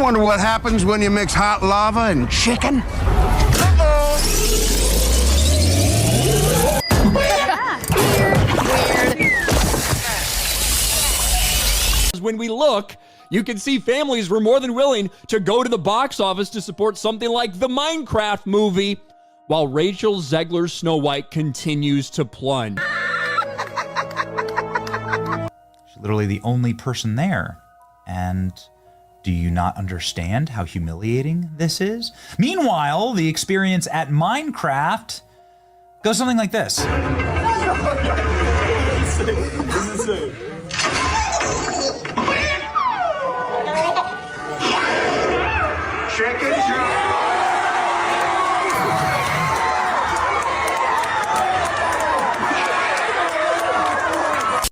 wonder what happens when you mix hot lava and chicken. When we look, you can see families were more than willing to go to the box office to support something like the Minecraft movie, while Rachel Zegler's Snow White continues to plunge. She's literally the only person there. And do you not understand how humiliating this is? Meanwhile, the experience at Minecraft goes something like this.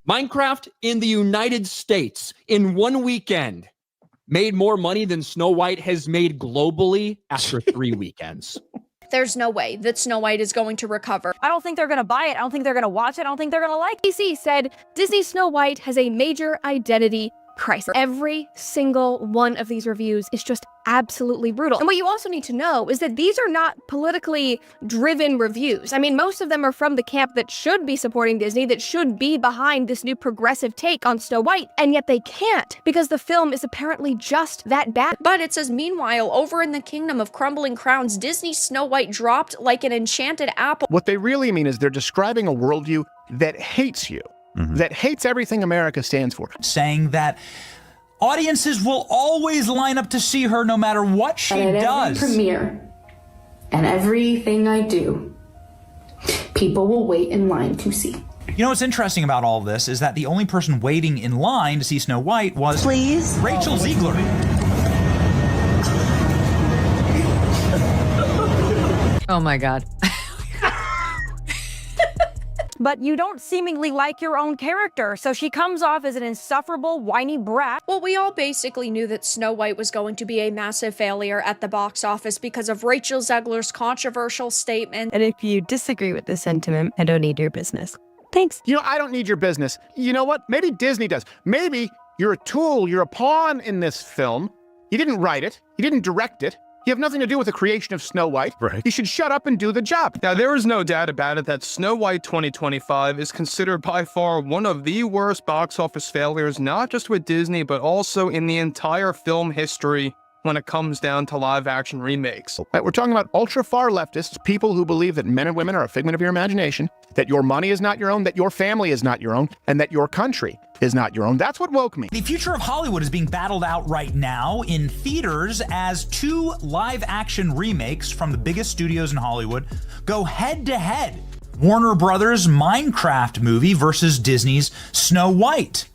Minecraft in the United States in one weekend made more money than Snow White has made globally after 3 weekends. There's no way that Snow White is going to recover. I don't think they're gonna buy it. I don't think they're gonna watch it. I don't think they're gonna like it. DC said Disney Snow White has a major identity crisis. Every single one of these reviews is just absolutely brutal. And what you also need to know is that these are not politically driven reviews. I mean, most of them are from the camp that should be supporting Disney, that should be behind this new progressive take on Snow White, and yet they can't because the film is apparently just that bad. But it says, meanwhile, over in the kingdom of crumbling crowns, Disney's Snow White dropped like an enchanted apple. What they really mean is they're describing a worldview that hates you, that hates everything America stands for. Saying that audiences will always line up to see her no matter what she does. Every premiere and everything I do, people will wait in line to see. You know what's interesting about all this is that the only person waiting in line to see Snow White was Rachel Zegler. Oh my God. But you don't seemingly like your own character, so she comes off as an insufferable, whiny brat. Well, we all basically knew that Snow White was going to be a massive failure at the box office because of Rachel Zegler's controversial statement. And if you disagree with this sentiment, I don't need your business. Thanks. You know, I don't need your business. You know what? Maybe Disney does. Maybe you're a tool, you're a pawn in this film. You didn't write it. You didn't direct it. You have nothing to do with the creation of Snow White. Right. You should shut up and do the job. Now, there is no doubt about it that Snow White 2025 is considered by far one of the worst box office failures, not just with Disney, but also in the entire film history when it comes down to live-action remakes. We're talking about ultra-far leftists, people who believe that men and women are a figment of your imagination, that your money is not your own, that your family is not your own, and that your country is not your own. That's what woke me. The future of Hollywood is being battled out right now in theaters as 2 live-action remakes from the biggest studios in Hollywood go head-to-head. Warner Brothers' Minecraft movie versus Disney's Snow White,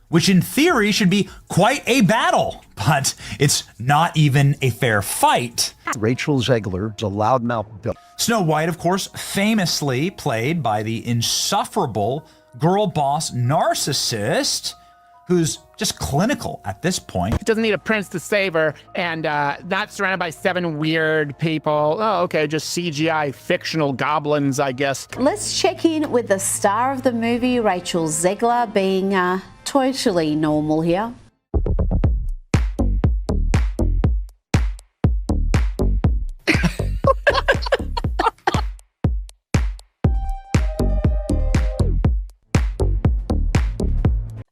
which in theory should be quite a battle, but it's not even a fair fight. Rachel Zegler is a loudmouth bill. Snow White, of course, famously played by the insufferable girl boss narcissist who's just clinical at this point. It doesn't need a prince to save her, and not surrounded by 7 weird people. Oh, okay, just CGI fictional goblins, I guess. Let's check in with the star of the movie, Rachel Zegler, being totally normal here.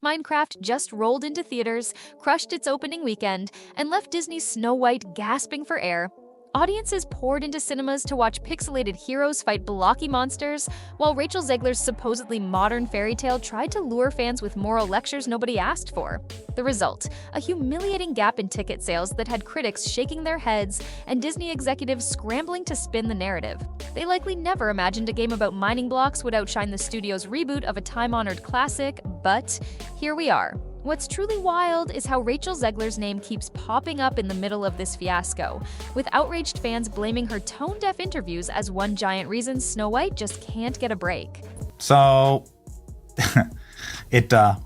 Minecraft just rolled into theaters, crushed its opening weekend, and left Disney's Snow White gasping for air. Audiences poured into cinemas to watch pixelated heroes fight blocky monsters, while Rachel Zegler's supposedly modern fairy tale tried to lure fans with moral lectures nobody asked for. The result, a humiliating gap in ticket sales that had critics shaking their heads and Disney executives scrambling to spin the narrative. They likely never imagined a game about mining blocks would outshine the studio's reboot of a time-honored classic, but here we are. What's truly wild is how Rachel Zegler's name keeps popping up in the middle of this fiasco, with outraged fans blaming her tone-deaf interviews as one giant reason Snow White just can't get a break. So, it got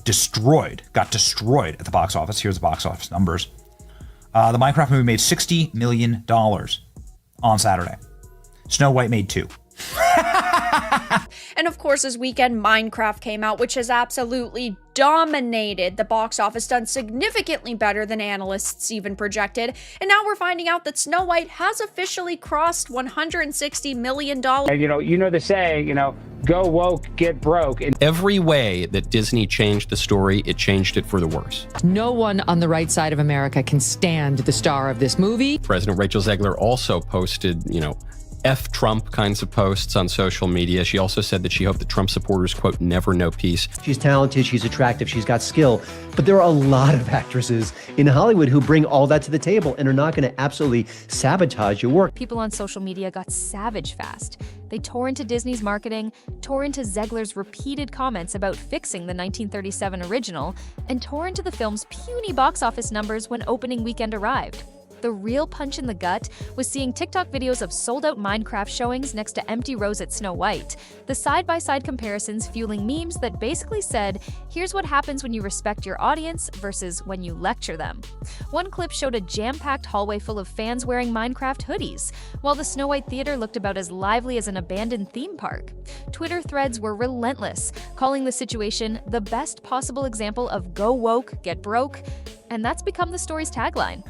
destroyed at the box office. Here's the box office numbers. The Minecraft movie made $60 million on Saturday. Snow White made $2 million. And And of course, this weekend, Minecraft came out, which has absolutely dominated the box office, done significantly better than analysts even projected. And now we're finding out that Snow White has officially crossed $160 million. And you know the saying, go woke, get broke. And every way that Disney changed the story, it changed it for the worse. No one on the right side of America can stand the star of this movie. President Rachel Zegler also posted, F Trump kinds of posts on social media. She also said that she hoped that Trump supporters, quote, never know peace. She's talented, she's attractive, she's got skill. But there are a lot of actresses in Hollywood who bring all that to the table and are not going to absolutely sabotage your work. People on social media got savage fast. They tore into Disney's marketing, tore into Zegler's repeated comments about fixing the 1937 original, and tore into the film's puny box office numbers when opening weekend arrived. The real punch in the gut was seeing TikTok videos of sold-out Minecraft showings next to empty rows at Snow White, the side-by-side comparisons fueling memes that basically said, here's what happens when you respect your audience versus when you lecture them. One clip showed a jam-packed hallway full of fans wearing Minecraft hoodies, while the Snow White theater looked about as lively as an abandoned theme park. Twitter threads were relentless, calling the situation the best possible example of go woke, get broke, and that's become the story's tagline.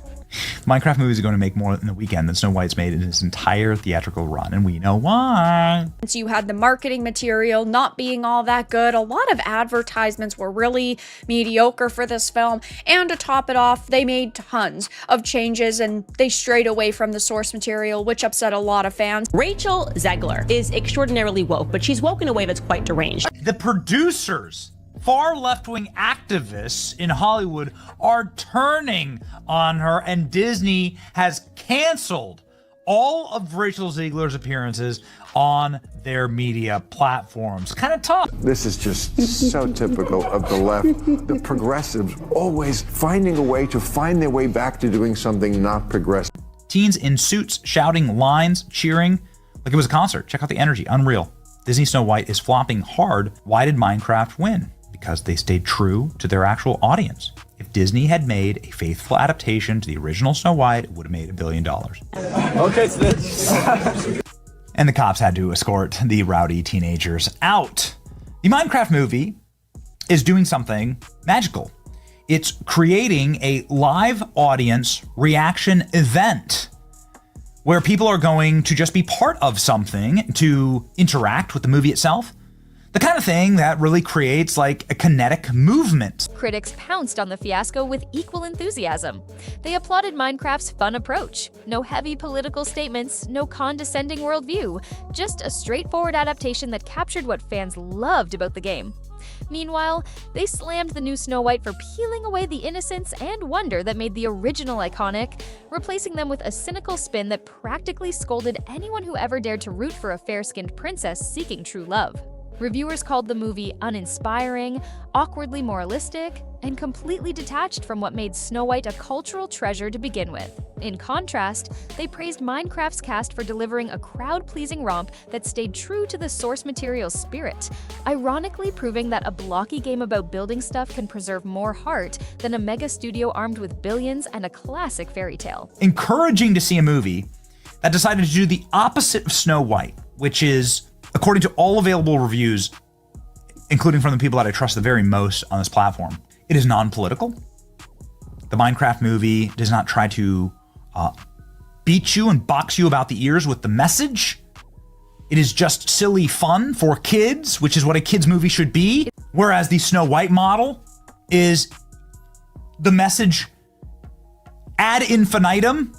Minecraft movies are going to make more in the weekend than Snow White's made in its entire theatrical run, and we know why. So you had the marketing material not being all that good. A lot of advertisements were really mediocre for this film. And to top it off, they made tons of changes and they strayed away from the source material, which upset a lot of fans. Rachel Zegler is extraordinarily woke, but she's woke in a way that's quite deranged. The producers, far left-wing activists in Hollywood, are turning on her, and Disney has canceled all of Rachel Zegler's appearances on their media platforms. Kind of tough. This is just so typical of the left. The progressives always finding a way to find their way back to doing something not progressive. Teens in suits shouting lines, cheering like it was a concert. Check out the energy. Unreal. Disney Snow White is flopping hard. Why did Minecraft win? Because they stayed true to their actual audience. If Disney had made a faithful adaptation to the original Snow White, it would have made $1 billion. Okay, and the cops had to escort the rowdy teenagers out. The Minecraft movie is doing something magical. It's creating a live audience reaction event where people are going to just be part of something to interact with the movie itself. The kind of thing that really creates like a kinetic movement. Critics pounced on the fiasco with equal enthusiasm. They applauded Minecraft's fun approach. No heavy political statements, no condescending worldview, just a straightforward adaptation that captured what fans loved about the game. Meanwhile, they slammed the new Snow White for peeling away the innocence and wonder that made the original iconic, replacing them with a cynical spin that practically scolded anyone who ever dared to root for a fair-skinned princess seeking true love. Reviewers called the movie uninspiring, awkwardly moralistic, and completely detached from what made Snow White a cultural treasure to begin with. In contrast, they praised Minecraft's cast for delivering a crowd-pleasing romp that stayed true to the source material's spirit, ironically proving that a blocky game about building stuff can preserve more heart than a mega studio armed with billions and a classic fairy tale. Encouraging to see a movie that decided to do the opposite of Snow White, which is, according to all available reviews, including from the people that I trust the very most on this platform, it is non-political. The Minecraft movie does not try to beat you and box you about the ears with the message. It is just silly fun for kids, which is what a kids movie should be. Whereas the Snow White model is the message ad infinitum,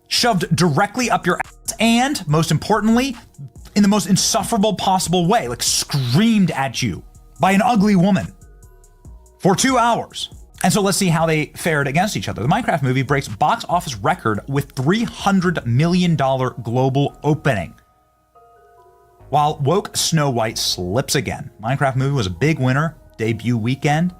shoved directly up your ass, and most importantly, in the most insufferable possible way, like screamed at you by an ugly woman for 2 hours. And so let's see how they fared against each other. The Minecraft movie breaks box office record with $300 million global opening, while woke Snow White slips again. Minecraft movie was a big winner, debut weekend,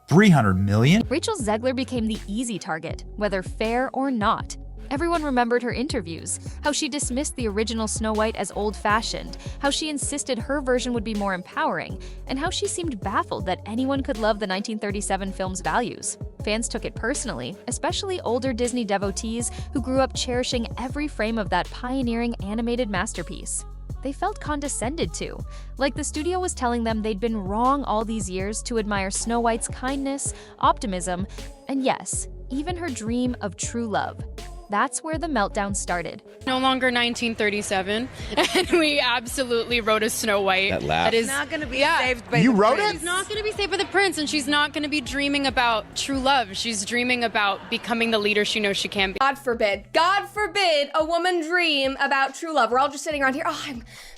$300 million. Rachel Zegler became the easy target, whether fair or not. Everyone remembered her interviews, how she dismissed the original Snow White as old-fashioned, how she insisted her version would be more empowering, and how she seemed baffled that anyone could love the 1937 film's values. Fans took it personally, especially older Disney devotees who grew up cherishing every frame of that pioneering animated masterpiece. they felt condescended to, like the studio was telling them they'd been wrong all these years to admire Snow White's kindness, optimism, and yes, even her dream of true love. That's where the meltdown started. No longer 1937, and we absolutely wrote a Snow White that is not going to be saved by You the wrote prince. it? She's not going to be saved by the prince, and she's not going to be dreaming about true love. She's dreaming about becoming the leader she knows she can be. God forbid a woman dream about true love. We're all just sitting around here,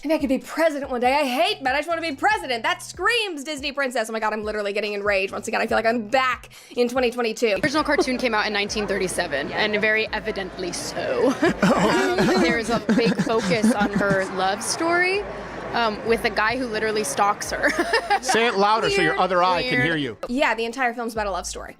maybe I could be president one day. I hate men, I just want to be president. That screams Disney princess. Oh my God, I'm literally getting enraged. Once again, I feel like I'm back in 2022. The original cartoon came out in 1937, and very evidently so. There's a big focus on her love story with a guy who literally stalks her. Say it louder so your other eye can hear you. Yeah, the entire film's about a love story.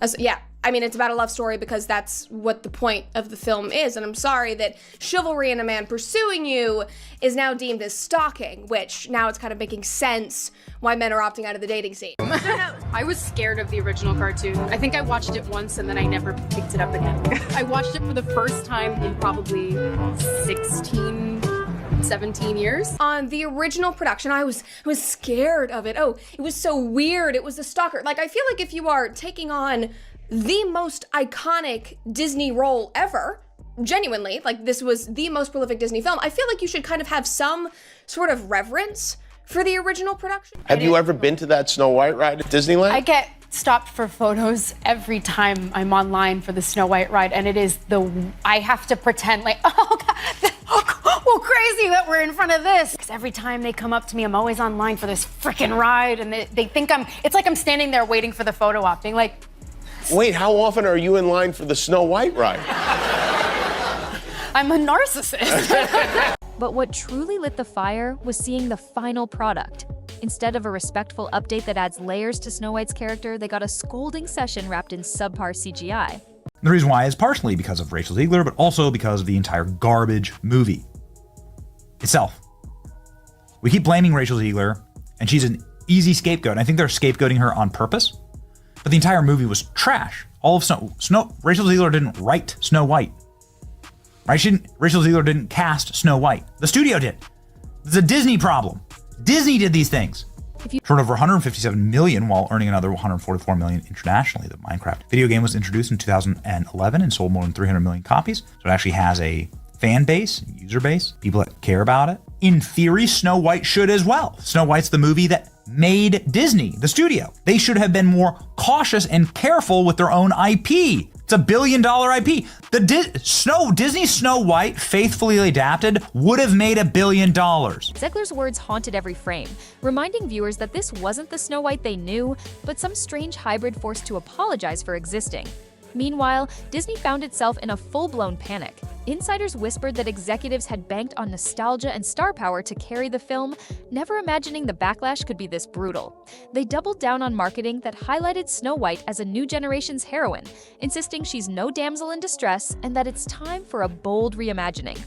It's about a love story because that's what the point of the film is. And I'm sorry that chivalry and a man pursuing you is now deemed as stalking, which now it's kind of making sense why men are opting out of the dating scene. I was scared of the original cartoon. I think I watched it once and then I never picked it up again. I watched it for the first time in probably 17 years. On the original production, I was scared of it. Oh, it was so weird. It was a stalker. Like, I feel like if you are taking on the most iconic Disney role ever, genuinely, like this was the most prolific Disney film, I feel like you should kind of have some sort of reverence for the original production. Have you ever been to that Snow White ride at Disneyland? I get stopped for photos every time I'm online for the Snow White ride, and it is I have to pretend like, oh God, well, crazy that we're in front of this. Because every time they come up to me, I'm always online for this freaking ride, and they think it's like I'm standing there waiting for the photo op, being like, Wait, how often are you in line for the Snow White ride? I'm a narcissist. But what truly lit the fire was seeing the final product. Instead of a respectful update that adds layers to Snow White's character, they got a scolding session wrapped in subpar CGI. The reason why is partially because of Rachel Zegler, but also because of the entire garbage movie itself. We keep blaming Rachel Zegler, and she's an easy scapegoat. And I think they're scapegoating her on purpose. But the entire movie was trash. All of Rachel Zegler didn't write Snow White. Right? Rachel Zegler didn't cast Snow White. The studio did. It's a Disney problem. Disney did these things. Turned over 157 million while earning another 144 million internationally. The Minecraft video game was introduced in 2011 and sold more than 300 million copies. So it actually has a fan base, user base, people that care about it. In theory, Snow White should as well. Snow White's the movie that made Disney, the studio. They should have been more cautious and careful with their own IP. It's $1 billion IP. The Disney Snow White, faithfully adapted, would have made $1 billion. Zegler's words haunted every frame, reminding viewers that this wasn't the Snow White they knew, but some strange hybrid forced to apologize for existing. Meanwhile, Disney found itself in a full-blown panic. Insiders whispered that executives had banked on nostalgia and star power to carry the film, never imagining the backlash could be this brutal. They doubled down on marketing that highlighted Snow White as a new generation's heroine, insisting she's no damsel in distress and that it's time for a bold reimagining.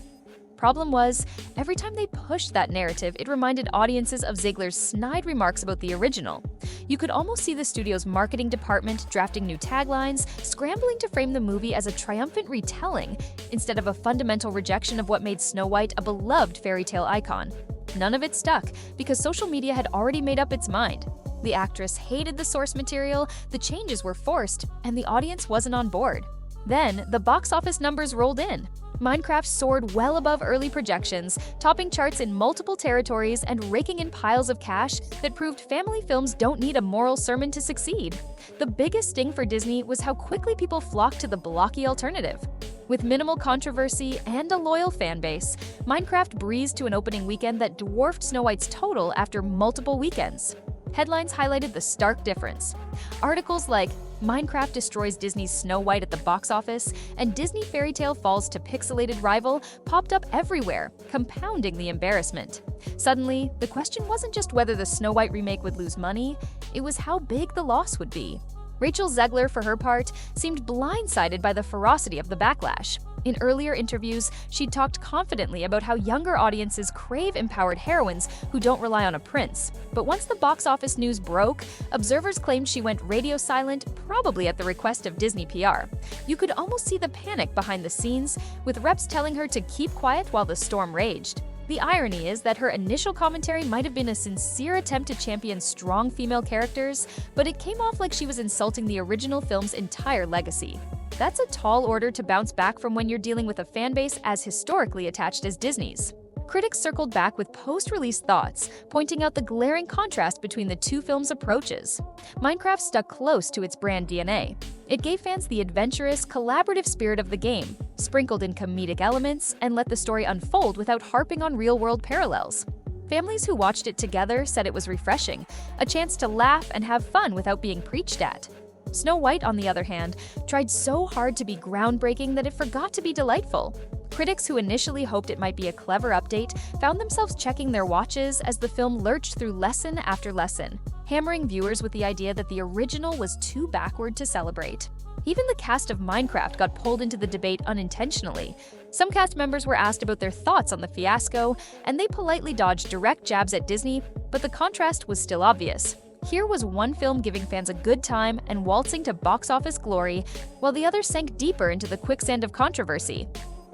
Problem was, every time they pushed that narrative, it reminded audiences of Zegler's snide remarks about the original. You could almost see the studio's marketing department drafting new taglines, scrambling to frame the movie as a triumphant retelling, instead of a fundamental rejection of what made Snow White a beloved fairy tale icon. None of it stuck, because social media had already made up its mind. The actress hated the source material, the changes were forced, and the audience wasn't on board. Then, the box office numbers rolled in. Minecraft soared well above early projections, topping charts in multiple territories and raking in piles of cash that proved family films don't need a moral sermon to succeed. The biggest sting for Disney was how quickly people flocked to the blocky alternative. With minimal controversy and a loyal fan base, Minecraft breezed to an opening weekend that dwarfed Snow White's total after multiple weekends. Headlines highlighted the stark difference. Articles like Minecraft destroys Disney's Snow White at the box office, and Disney fairy tale falls to pixelated rival popped up everywhere, compounding the embarrassment. Suddenly, the question wasn't just whether the Snow White remake would lose money, it was how big the loss would be. Rachel Zegler, for her part, seemed blindsided by the ferocity of the backlash. In earlier interviews, she'd talked confidently about how younger audiences crave empowered heroines who don't rely on a prince. But once the box office news broke, observers claimed she went radio silent, probably at the request of Disney PR. You could almost see the panic behind the scenes, with reps telling her to keep quiet while the storm raged. The irony is that her initial commentary might have been a sincere attempt to champion strong female characters, but it came off like she was insulting the original film's entire legacy. That's a tall order to bounce back from when you're dealing with a fanbase as historically attached as Disney's. Critics circled back with post-release thoughts, pointing out the glaring contrast between the two films' approaches. Minecraft stuck close to its brand DNA. It gave fans the adventurous, collaborative spirit of the game, sprinkled in comedic elements, and let the story unfold without harping on real-world parallels. Families who watched it together said it was refreshing, a chance to laugh and have fun without being preached at. Snow White, on the other hand, tried so hard to be groundbreaking that it forgot to be delightful. Critics who initially hoped it might be a clever update found themselves checking their watches as the film lurched through lesson after lesson, hammering viewers with the idea that the original was too backward to celebrate. Even the cast of Minecraft got pulled into the debate unintentionally. Some cast members were asked about their thoughts on the fiasco, and they politely dodged direct jabs at Disney, but the contrast was still obvious. Here was one film giving fans a good time and waltzing to box office glory, while the other sank deeper into the quicksand of controversy.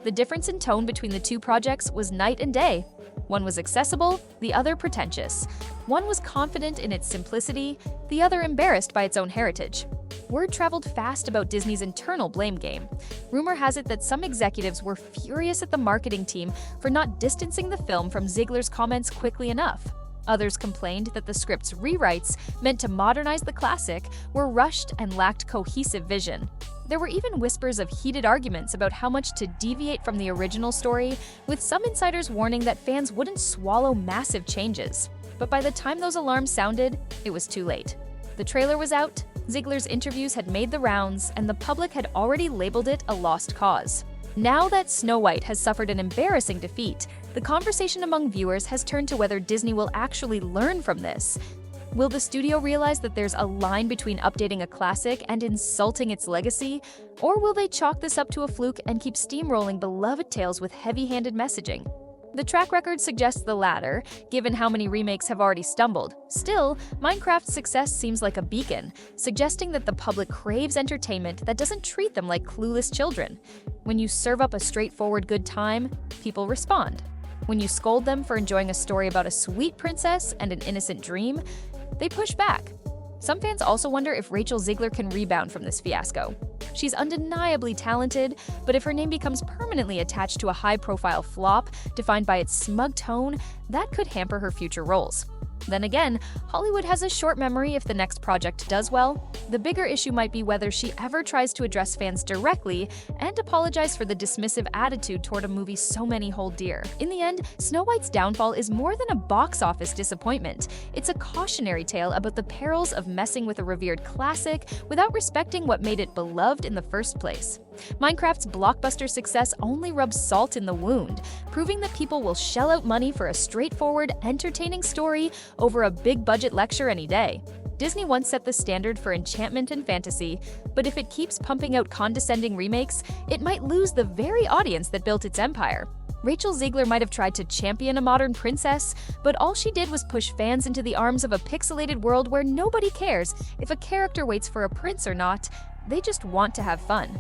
The difference in tone between the two projects was night and day. One was accessible, the other pretentious. One was confident in its simplicity, the other embarrassed by its own heritage. Word traveled fast about Disney's internal blame game. Rumor has it that some executives were furious at the marketing team for not distancing the film from Zegler's comments quickly enough. Others complained that the script's rewrites, meant to modernize the classic, were rushed and lacked cohesive vision. There were even whispers of heated arguments about how much to deviate from the original story, with some insiders warning that fans wouldn't swallow massive changes. But by the time those alarms sounded, it was too late. The trailer was out, Zegler's interviews had made the rounds, and the public had already labeled it a lost cause. Now that Snow White has suffered an embarrassing defeat, the conversation among viewers has turned to whether Disney will actually learn from this. Will the studio realize that there's a line between updating a classic and insulting its legacy? Or will they chalk this up to a fluke and keep steamrolling beloved tales with heavy-handed messaging? The track record suggests the latter, given how many remakes have already stumbled. Still, Minecraft's success seems like a beacon, suggesting that the public craves entertainment that doesn't treat them like clueless children. When you serve up a straightforward good time, people respond. When you scold them for enjoying a story about a sweet princess and an innocent dream, they push back. Some fans also wonder if Rachel Zegler can rebound from this fiasco. She's undeniably talented, but if her name becomes permanently attached to a high-profile flop defined by its smug tone, that could hamper her future roles. Then again, Hollywood has a short memory if the next project does well. The bigger issue might be whether she ever tries to address fans directly and apologize for the dismissive attitude toward a movie so many hold dear. In the end, Snow White's downfall is more than a box office disappointment. It's a cautionary tale about the perils of messing with a revered classic without respecting what made it beloved in the first place. Minecraft's blockbuster success only rubs salt in the wound, proving that people will shell out money for a straightforward, entertaining story over a big-budget lecture any day. Disney once set the standard for enchantment and fantasy, but if it keeps pumping out condescending remakes, it might lose the very audience that built its empire. Rachel Zegler might have tried to champion a modern princess, but all she did was push fans into the arms of a pixelated world where nobody cares if a character waits for a prince or not. They just want to have fun.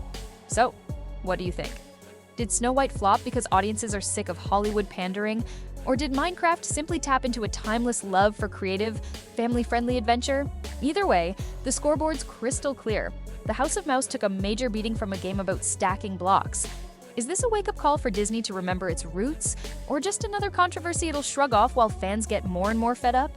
So, what do you think? Did Snow White flop because audiences are sick of Hollywood pandering? Or did Minecraft simply tap into a timeless love for creative, family-friendly adventure? Either way, the scoreboard's crystal clear. The House of Mouse took a major beating from a game about stacking blocks. Is this a wake-up call for Disney to remember its roots? Or just another controversy it'll shrug off while fans get more and more fed up?